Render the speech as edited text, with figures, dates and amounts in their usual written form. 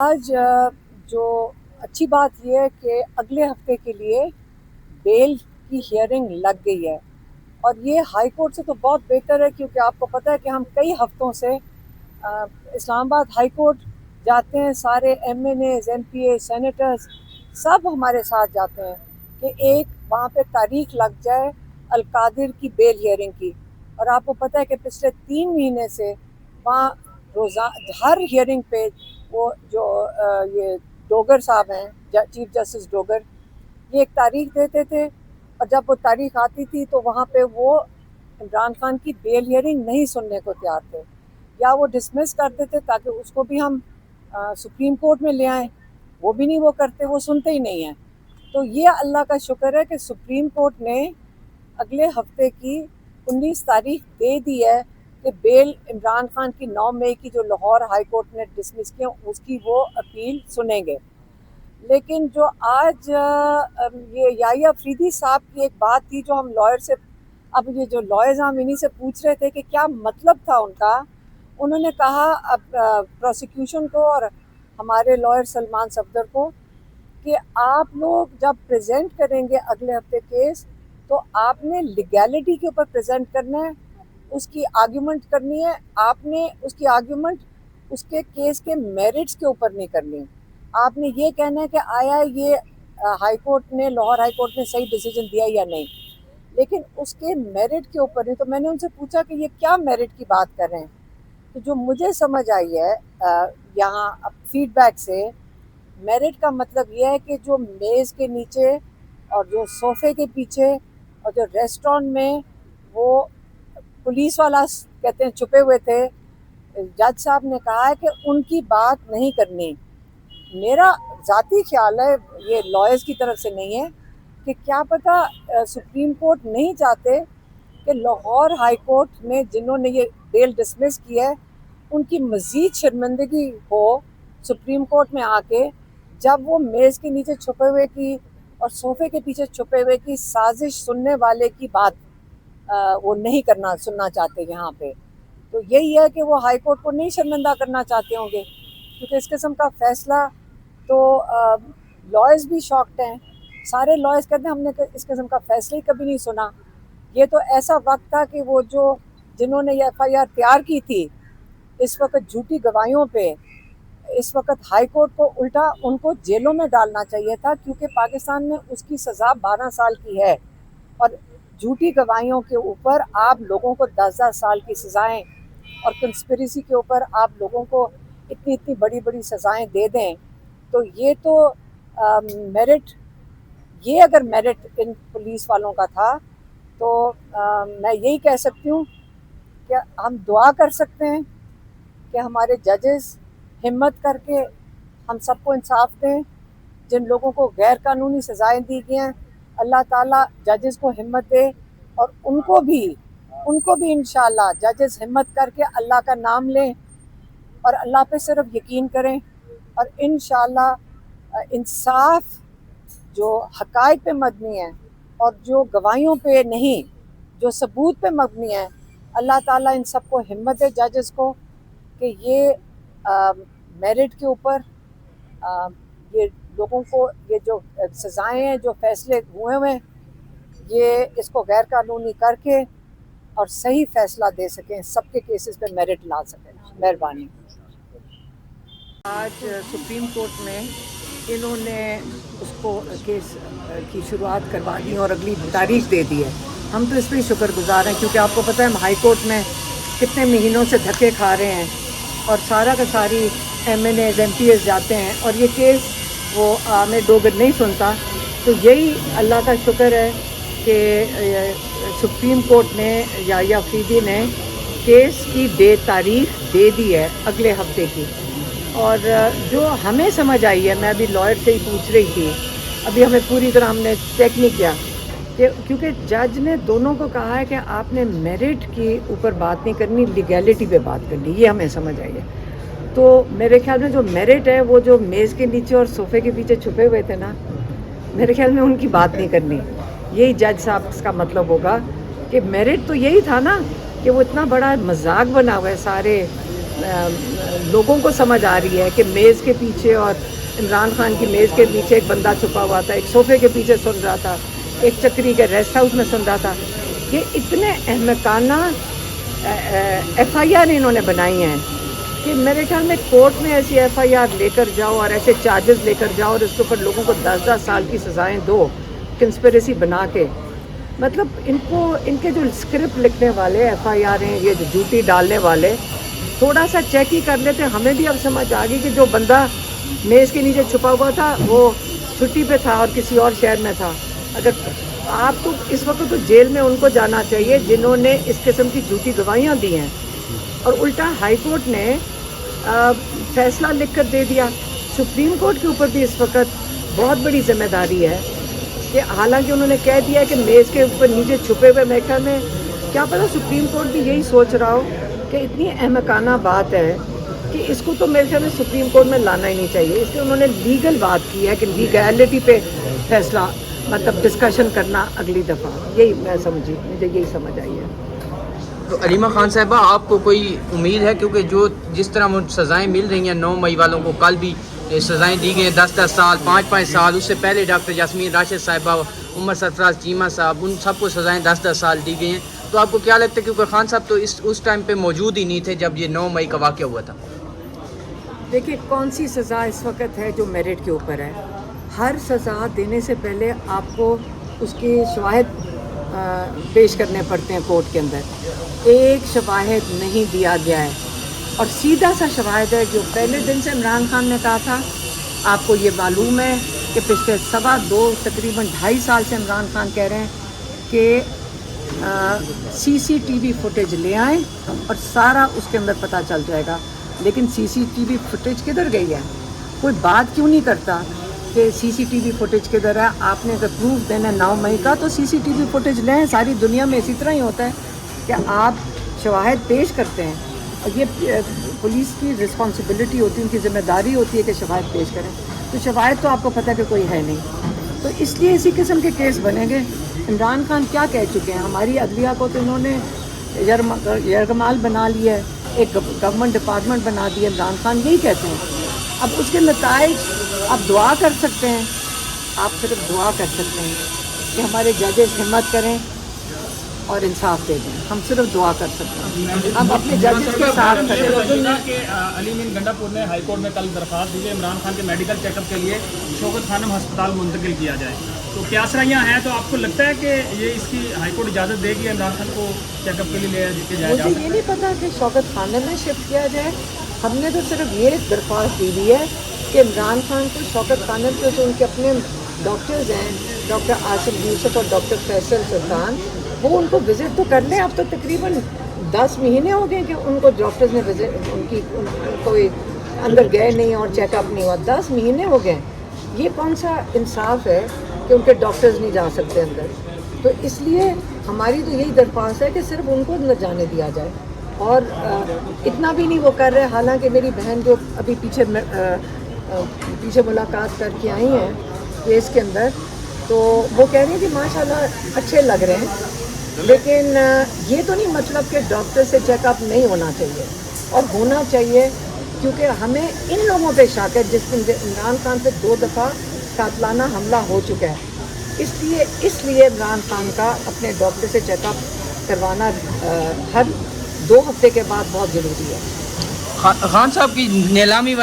آج جو अच्छी बात ये है कि अगले हफ्ते के लिए बेल की हियरिंग लग गई है और ये हाई कोर्ट से तो बहुत बेहतर है, क्योंकि आपको पता है कि हम कई हफ्तों से इस्लामाबाद हाई कोर्ट जाते हैं। सारे MNAs, MPA, सेनेटर्स सब हमारे साथ जाते हैं कि एक वहाँ पे तारीख लग जाए अलकादिर की बेल हियरिंग की। और आपको पता है कि पिछले 3 महीने से वहाँ रोज़ा हर हियरिंग पे वो जो ये डोगर साहब हैं, चीफ जस्टिस डोगर, ये एक तारीख देते थे और जब वो तारीख आती थी तो वहाँ पे वो इमरान खान की बेल हियरिंग नहीं सुनने को तैयार थे, या वो डिसमिस कर देते ताकि उसको भी हम सुप्रीम कोर्ट में ले आएँ। वो भी नहीं वो करते, वो सुनते ही नहीं हैं। तो ये अल्लाह का शुक्र है कि सुप्रीम कोर्ट ने अगले हफ्ते की 19 तारीख दे दी है कि बेल इमरान खान की 9 मई की जो लाहौर हाई कोर्ट ने डिसमिस किया उसकी वो अपील सुनेंगे। लेकिन जो आज ये याहिया अफरीदी साहब की एक बात थी जो हम लॉयर से, अब ये जो लॉयर्स हम इन्हीं से पूछ रहे थे कि क्या मतलब था उनका। उन्होंने कहा अब प्रोसिक्यूशन को और हमारे लॉयर सलमान सफदर को कि आप लोग जब प्रेजेंट करेंगे अगले हफ्ते केस तो आपने लीगैलिटी के ऊपर प्रेजेंट करना है, उसकी आर्ग्यूमेंट करनी है। आपने उसकी आर्ग्यूमेंट उसके केस के मेरिट्स के ऊपर नहीं करनी। आपने ये कहना है कि आया ये हाई कोर्ट ने, लाहौर हाई कोर्ट ने सही डिसीजन दिया या नहीं, लेकिन उसके मेरिट के ऊपर नहीं। तो मैंने उनसे पूछा कि ये क्या मेरिट की बात कर रहे हैं। तो जो मुझे समझ आई है यहाँ फीडबैक से, मेरिट का मतलब ये है कि जो मेज़ के नीचे और जो सोफ़े के पीछे और जो रेस्टोरेंट में वो पुलिस वाला कहते हैं छुपे हुए थे, जज साहब ने कहा है कि उनकी बात नहीं करनी। मेरा ज़ाती ख्याल है, ये लॉयर्स की तरफ से नहीं है, कि क्या पता सुप्रीम कोर्ट नहीं चाहते कि लाहौर हाई कोर्ट में जिन्होंने ये बेल डिसमिस की है उनकी मज़ीद शर्मिंदगी हो सुप्रीम कोर्ट में आके, जब वो मेज़ के नीचे छुपे हुए की और सोफ़े के पीछे छुपे हुए की साजिश सुनने वाले की बात वो नहीं करना सुनना चाहते यहाँ पे। तो यही है कि वो हाई कोर्ट को नहीं शर्मिंदा करना चाहते होंगे, क्योंकि इस किस्म का फ़ैसला तो लॉयर्स भी शॉक्ड हैं। सारे लॉयर्स कहते हैं हमने इस किस्म का फ़ैसला ही कभी नहीं सुना। ये तो ऐसा वक्त था कि वो जो जिन्होंने ये FIR तैयार की थी इस वक्त झूठी गवाहियों पे, इस वक्त हाई कोर्ट को उल्टा उनको जेलों में डालना चाहिए था, क्योंकि पाकिस्तान में उसकी सज़ा 12 साल की है और झूठी गवाहियों के ऊपर आप लोगों को 10-10 साल की सज़ाएं और कंस्पिरेसी के ऊपर आप लोगों को इतनी इतनी बड़ी बड़ी सज़ाएं दे दें। तो ये तो मेरिट, ये अगर मेरिट इन पुलिस वालों का था तो मैं यही कह सकती हूँ कि हम दुआ कर सकते हैं कि हमारे जजेस हिम्मत करके हम सबको इंसाफ दें। जिन लोगों को गैर कानूनी सज़ाएं दी गई हैं, अल्लाह ताला जजेस को हिम्मत दे और उनको भी इंशाल्लाह जजेस हिम्मत करके अल्लाह का नाम लें और अल्लाह पे सिर्फ यकीन करें और इंशाल्लाह इंसाफ जो हक़ाइक़ पे मबनी है और जो गवाहियों पे नहीं, जो सबूत पे मबनी है, अल्लाह ताला इन सबको हिम्मत दे जजेस को कि ये मेरिट के ऊपर ये लोगों को ये जो सज़ाएं हैं, जो फ़ैसले हुए हैं, ये इसको गैर कानूनी करके और सही फ़ैसला दे सकें, सबके केसेस पे मेरिट ला सकें। मेहरबानी। आज सुप्रीम कोर्ट में इन्होंने उसको केस की शुरुआत करवा दी और अगली तारीख दे दी है। हम तो इस पर शुक्रगुजार हैं, क्योंकि आपको पता है हम हाई कोर्ट में कितने महीनों से धक्के खा रहे हैं और सारा का सारी MNAs MPAs जाते हैं और ये केस वो आमिर डोगर नहीं सुनता। तो यही अल्लाह का शुक्र है कि सुप्रीम कोर्ट ने याहिया अफरीदी ने केस की तारीख दे दी है अगले हफ्ते की। और जो हमें समझ आई है, मैं अभी लॉयर से ही पूछ रही थी, अभी हमें पूरी तरह हमने चेक नहीं किया कि क्योंकि जज ने दोनों को कहा है कि आपने मेरिट के ऊपर बात नहीं करनी, लीगैलिटी पे बात करनी, ये हमें समझ आई है। तो मेरे ख्याल में जो मेरिट है वो जो मेज़ के नीचे और सोफ़े के पीछे छुपे हुए थे ना, मेरे ख्याल में उनकी बात नहीं करनी। यही जज साहब का मतलब होगा कि मेरिट तो यही था ना कि वो इतना बड़ा मजाक बना हुआ है सारे لوگوں کو سمجھ آ رہی ہے کہ میز کے پیچھے اور عمران خان کی میز کے پیچھے ایک بندہ چھپا ہوا تھا, ایک صوفے کے پیچھے سن رہا تھا, ایک چکری کے ریسٹ ہاؤس میں سن رہا تھا. یہ اتنے احمقانہ ایف آئی آر انہوں نے بنائی ہیں کہ میرے خیال میں کورٹ میں ایسی ایف آئی آر لے کر جاؤ اور ایسے چارجز لے کر جاؤ اور اس کے اوپر لوگوں کو 10-10 سال کی سزائیں دو کنسپریسی بنا کے. مطلب ان کے جو اسکرپٹ لکھنے والے ایف آئی آر ہیں, یہ جو جوتی ڈالنے والے, تھوڑا سا چیک ہی کر لیتے. ہمیں بھی اب سمجھ آ گئی کہ جو بندہ میز کے نیچے چھپا ہوا تھا وہ چھٹی پہ تھا اور کسی اور شہر میں تھا. اگر آپ کو اس وقت تو جیل میں ان کو جانا چاہیے جنہوں نے اس قسم کی جھوٹی گواہیاں دی ہیں, اور الٹا ہائی کورٹ نے فیصلہ لکھ کر دے دیا. سپریم کورٹ کے اوپر بھی اس وقت بہت بڑی ذمہ داری ہے کہ حالانکہ انہوں نے کہہ دیا کہ میز کے اوپر نیچے چھپے ہوئے, میرے خیال میں کیا پتہ سپریم کورٹ بھی یہی سوچ رہا ہو کہ اتنی احمقانہ بات ہے کہ اس کو تو میرے خیال میں سپریم کورٹ میں لانا ہی نہیں چاہیے. اس لیے انہوں نے لیگل بات کی ہے کہ لیگیلٹی پہ فیصلہ مطلب ڈسکشن کرنا اگلی دفعہ. یہی میں سمجھی, مجھے یہی سمجھ آئی ہے. تو علیمہ خان صاحبہ, آپ کو کوئی امید ہے, کیونکہ جس طرح سزائیں مل رہی ہیں 9 مئی والوں کو, کل بھی سزائیں دی گئی ہیں 10-10 سال 5-5 سال, اس سے پہلے ڈاکٹر یاسمین راشد صاحبہ, عمر سرفراز چیمہ صاحب, ان سب کو سزائیں 10-10 سال دی گئی ہیں. تو آپ کو کیا لگتا ہے, کیونکہ خان صاحب تو اس ٹائم پہ موجود ہی نہیں تھے جب یہ 9 مئی کا واقعہ ہوا تھا. دیکھیے کون سی سزا اس وقت ہے جو میرٹ کے اوپر ہے. ہر سزا دینے سے پہلے آپ کو اس کی شواہد پیش کرنے پڑتے ہیں کورٹ کے اندر. ایک شواہد نہیں دیا گیا ہے, اور سیدھا سا شواہد ہے جو پہلے دن سے عمران خان نے کہا تھا. آپ کو یہ معلوم ہے کہ پچھلے 2.25 تقریباً 2.5 سال سے عمران خان کہہ رہے ہیں کہ سی سی ٹی وی فوٹیج لے آئیں اور سارا اس کے اندر پتہ چل جائے گا. لیکن سی سی ٹی وی فوٹیج کدھر گئی ہے؟ کوئی بات کیوں نہیں کرتا کہ سی سی ٹی وی فوٹیج کدھر ہے؟ آپ نے اگر پروف دینا ہے 9 مئی کا تو سی سی ٹی وی فوٹیج لیں. ساری دنیا میں اسی طرح ہی ہوتا ہے کہ آپ شواہد پیش کرتے ہیں, اور یہ پولیس کی رسپانسبلٹی ہوتی ہے, ان کی ذمہ داری ہوتی ہے کہ شواہد پیش کریں. تو شواہد تو آپ کو پتہ کہ کوئی ہے نہیں, تو اس لیے اسی قسم کے کیس بنیں گے. عمران خان کیا کہہ چکے ہیں, ہماری عدلیہ کو تو انہوں نے یرغمال بنا لیا ہے, ایک گورنمنٹ ڈپارٹمنٹ بنا دیا. عمران خان یہی کہتے ہیں. اب اس کے نتائج آپ دعا کر سکتے ہیں, آپ صرف دعا کر سکتے ہیں کہ ہمارے ججز ہمت کریں اور انصاف دے دیں. ہم صرف دعا کر سکتے ہیں, ہم اپنے ججز کے ساتھ کھڑے. کہ علی مین گنڈا پور نے ہائی کورٹ میں کل درخواست دی ہے عمران خان کے میڈیکل چیک اپ کے لیے شوکت خانم ہسپتال منتقل کیا جائے. تو کیا سرائیاں ہیں, تو آپ کو لگتا ہے کہ یہ اس کی ہائی کورٹ اجازت دے گی عمران خان کو چیک اپ کے لیے لے جایا جائے؟ مجھے یہ نہیں پتا کہ شوکت خانم میں شفٹ کیا جائے. ہم نے تو صرف یہ درخواست دی ہوئی ہے کہ عمران خان کو شوکت خانم کے جو ان کے اپنے ڈاکٹرز ہیں, ڈاکٹر عاصم یوسف اور ڈاکٹر فیصل سلطان, وہ ان کو وزٹ تو کر لیں. اب تو تقریباً 10 مہینے ہو گئے کہ ان کو ڈاکٹرز نے وزٹ, ان کوئی اندر گئے نہیں اور چیک اپ نہیں ہوا. 10 مہینے ہو گئے. یہ کون سا انصاف ہے کہ ان کے ڈاکٹرز نہیں جا سکتے اندر؟ تو اس لیے ہماری تو یہی درخواست ہے کہ صرف ان کو نہ جانے دیا جائے, اور اتنا بھی نہیں وہ کر رہے. حالانکہ میری بہن جو ابھی پیچھے ملاقات کر کے آئی ہیں کیس کے اندر, تو وہ کہہ رہی ہیں کہ ماشاءاللہ اچھے لگ رہے ہیں, لیکن یہ تو نہیں مطلب کہ ڈاکٹر سے چیک اپ نہیں ہونا چاہیے, اور ہونا چاہیے. کیونکہ ہمیں ان لوگوں پہ شک ہے جس دن عمران خان پہ 2 دفعہ قاتلانہ حملہ ہو چکا ہے. اس لیے عمران خان کا اپنے ڈاکٹر سے چیک اپ کروانا ہر 2 ہفتے کے بعد بہت ضروری ہے. خان صاحب کی نیلامی